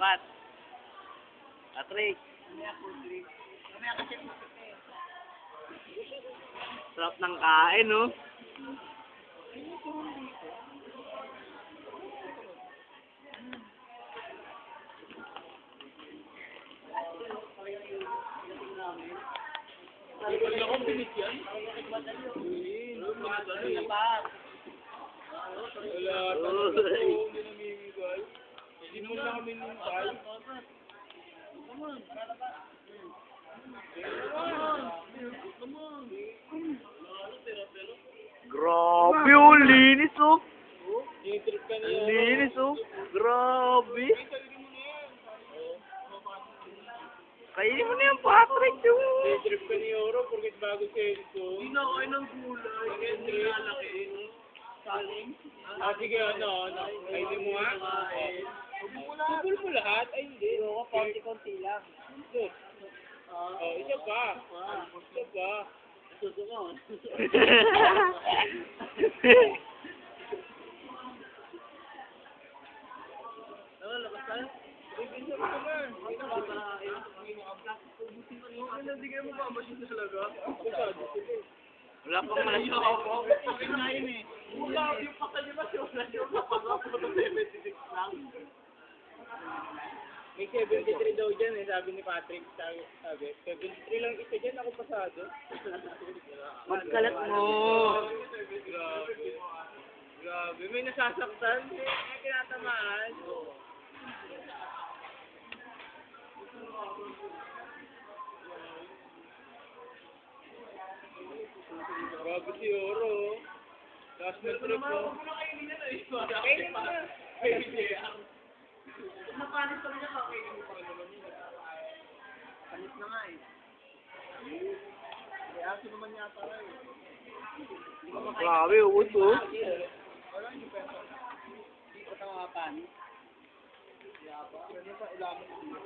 Pat. Patrick. Sarap ng kain, no? Grabe, oh, linis, oh. Linis, oh. Grabe. Kainin mo na yung Patrick, yung... Trip ka ni Oro, porkit bago cellphone. Hindi na ako ng gulay. Kaya hindi lalaki. Saling? Sige, ano. Kainin mo nga. Tupul mo lahat? Ay, hindi. Konti-konti lang. Ito. Isa pa. Isa pa. Susunod. Labas tayo? Ibigin mo naman. Hindi kayo mapamasyon talaga. Wala pang malas. Kinain eh. Wala, yung pakalimasyon na yun. Napagapos ng 76 lang. May 73 daw dyan eh, sabi ni Patrick. Sabi, 73 lang isa dyan, ako pasado. Magkalat mo. Grabe. Grabe, may nasasaktan. May kinatamaan. Grabe si Oro. Last na trip mo. Kainin mo na. Napanis pa rin siya, kakainin mo pa rin naman yun. Panis na nga eh. May aso naman yata na eh. Grabe, ubos, oh. Wala, hindi pa ito. Hindi pa ito makapanis. Kaya pa, ano pa ilaman dito?